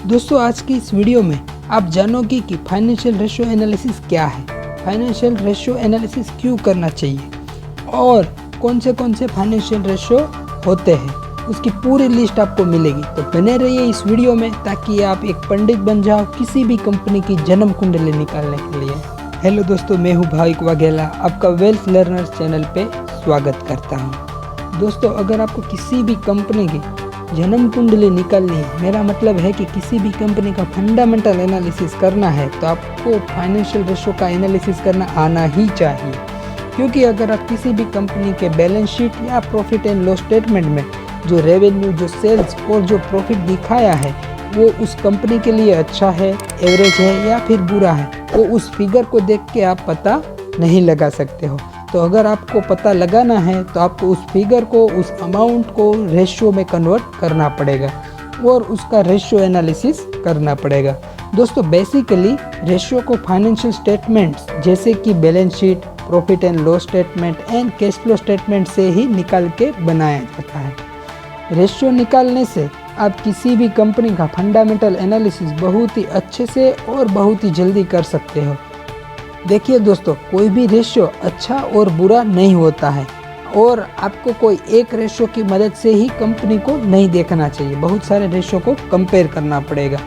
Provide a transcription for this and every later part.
दोस्तों आज की इस वीडियो में आप जानोगे कि फाइनेंशियल रेशियो एनालिसिस क्या है, फाइनेंशियल रेशियो एनालिसिस क्यों करना चाहिए और कौन से फाइनेंशियल रेशियो होते हैं, उसकी पूरी लिस्ट आपको मिलेगी। तो बने रहिए इस वीडियो में ताकि आप एक पंडित बन जाओ किसी भी कंपनी की जन्म कुंडली निकालने के लिए। हेलो दोस्तों, मैं हूँ भाविक वाघेला, आपका वेल्थ लर्नर चैनल पे स्वागत करता हूँ। दोस्तों अगर आपको किसी भी कंपनी की जन्म कुंडली निकालनी है, मेरा मतलब है कि किसी भी कंपनी का फंडामेंटल एनालिसिस करना है, तो आपको फाइनेंशियल रेशियो का एनालिसिस करना आना ही चाहिए। क्योंकि अगर आप किसी भी कंपनी के बैलेंस शीट या प्रॉफिट एंड लॉस स्टेटमेंट में जो रेवेन्यू, जो सेल्स और जो प्रॉफिट दिखाया है वो उस कंपनी के लिए अच्छा है, एवरेज है या फिर बुरा है, वो उस फिगर को देख के आप पता नहीं लगा सकते हो। तो अगर आपको पता लगाना है तो आपको उस फिगर को, उस अमाउंट को रेशियो में कन्वर्ट करना पड़ेगा और उसका रेशियो एनालिसिस करना पड़ेगा। दोस्तों बेसिकली रेशियो को फाइनेंशियल स्टेटमेंट्स जैसे कि balance sheet, profit and loss statement and cash flow statement से ही निकाल के बनाया जाता है। रेशियो निकालने से आप किसी भी कंपनी का फंडामेंटल एनालिसिस बहुत ही अच्छे से और बहुत ही जल्दी कर सकते हो। देखिए दोस्तों, कोई भी रेशियो अच्छा और बुरा नहीं होता है और आपको कोई एक रेशियो की मदद से ही कंपनी को नहीं देखना चाहिए, बहुत सारे रेशियो को कंपेयर करना पड़ेगा।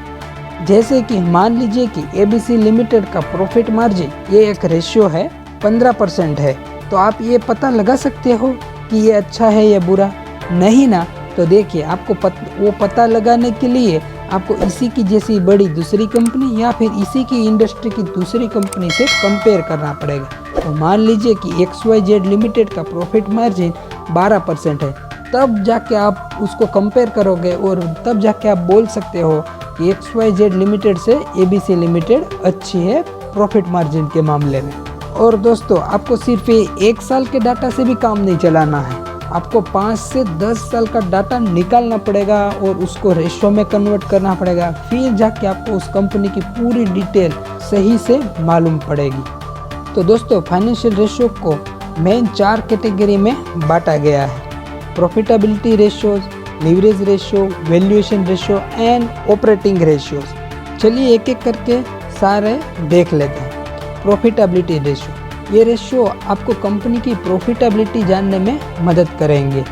जैसे कि मान लीजिए कि एबीसी लिमिटेड का प्रॉफिट मार्जिन ये एक रेशियो है, 15% है, तो आप ये पता लगा सकते हो कि ये अच्छा है या बुरा? नहीं ना। तो देखिए आपको वो पता लगाने के लिए आपको इसी की जैसी बड़ी दूसरी कंपनी या फिर इसी की इंडस्ट्री की दूसरी कंपनी से कंपेयर करना पड़ेगा। तो मान लीजिए कि XYZ लिमिटेड का प्रॉफिट मार्जिन 12% है, तब जाके आप उसको कंपेयर करोगे और तब जाके आप बोल सकते हो कि XYZ लिमिटेड से ABC लिमिटेड अच्छी है प्रॉफिट मार्जिन के मामले में। और दोस्तों आपको सिर्फ एक साल के डाटा से भी काम नहीं चलाना है, आपको 5 से 10 साल का डाटा निकालना पड़ेगा और उसको रेशियो में कन्वर्ट करना पड़ेगा, फिर जाके आपको उस कंपनी की पूरी डिटेल सही से मालूम पड़ेगी। तो दोस्तों फाइनेंशियल रेशियो को मेन 4 कैटेगरी में बांटा गया है: profitability ratios, leverage ratio, valuation ratio and operating ratios. चलिए एक एक करके सारे देख लेते हैं। प्रॉफिटेबिलिटी रेशियो, ये रेशियो आपको कंपनी की प्रॉफिटेबिलिटी जानने में मदद करेंगे,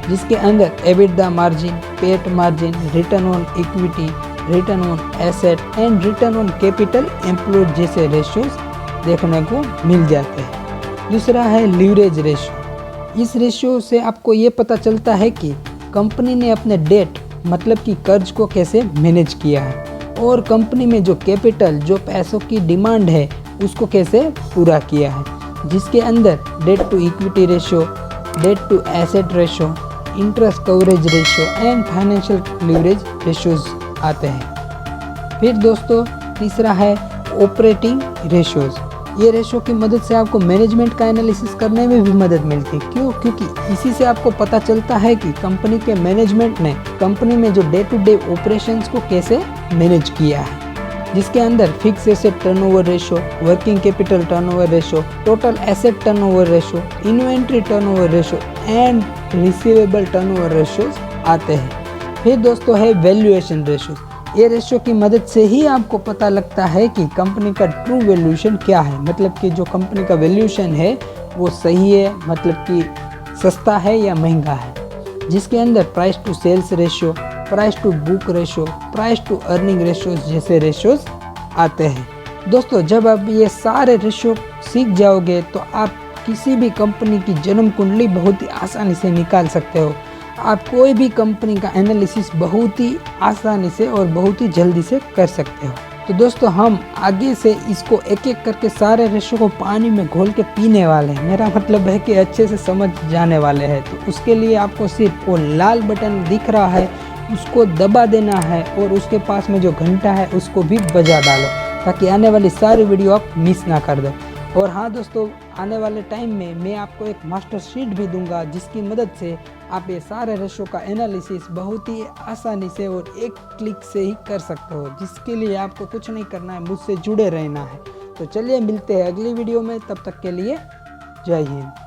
जिसके अंदर EBITDA margin, pet margin, return on equity, return on asset and return on capital employed जैसे रेशियोज देखने को मिल जाते हैं। दूसरा है लीवरेज रेशियो। इस रेशियो से आपको ये पता चलता है कि कंपनी ने अपने डेट मतलब कि कर्ज को कैसे मैनेज किया है और कंपनी में जो कैपिटल, जो पैसों की डिमांड है उसको कैसे पूरा किया है, जिसके अंदर debt to equity ratio, debt to asset ratio, interest coverage ratio and financial leverage ratios आते हैं। फिर दोस्तों तीसरा है ऑपरेटिंग रेशियोज। ये रेशियो की मदद से आपको मैनेजमेंट का एनालिसिस करने में भी मदद मिलती है। क्यों? क्योंकि इसी से आपको पता चलता है कि कंपनी के मैनेजमेंट ने कंपनी में जो डे टू डे ऑपरेशंस को कैसे मैनेज किया है, जिसके अंदर fix asset turnover ratio, working capital turnover ratio, total asset turnover ratio, inventory turnover ratio and receivable turnover ratios आते हैं। फिर दोस्तों है वैल्यूएशन रेशियो। ये रेशियो की मदद से ही आपको पता लगता है कि कंपनी का ट्रू वैल्यूएशन क्या है, मतलब कि जो कंपनी का वैल्यूएशन है वो सही है, मतलब कि सस्ता है या महंगा है, जिसके अंदर price to sales ratio, price to book ratio, price to earning ratios जैसे रेशियोज आते हैं। दोस्तों जब आप ये सारे रेशियो सीख जाओगे तो आप किसी भी कंपनी की जन्म कुंडली बहुत ही आसानी से निकाल सकते हो। आप कोई भी कंपनी का एनालिसिस बहुत ही आसानी से और बहुत ही जल्दी से कर सकते हो। तो दोस्तों हम आगे से इसको एक एक करके सारे रेशियो को पानी में घोल के पीने वाले हैं, मेरा मतलब है कि अच्छे से समझ जाने वाले हैं। तो उसके लिए आपको सिर्फ वो लाल बटन दिख रहा है उसको दबा देना है और उसके पास में जो घंटा है उसको भी बजा डालो, ताकि आने वाली सारी वीडियो आप मिस ना कर दो। और हाँ दोस्तों, आने वाले टाइम में मैं आपको एक मास्टर शीट भी दूंगा, जिसकी मदद से आप ये सारे रेशियो का एनालिसिस बहुत ही आसानी से और एक क्लिक से ही कर सकते हो, जिसके लिए आपको कुछ नहीं करना है, मुझसे जुड़े रहना है। तो चलिए मिलते हैं अगली वीडियो में, तब तक के लिए जय हिंद।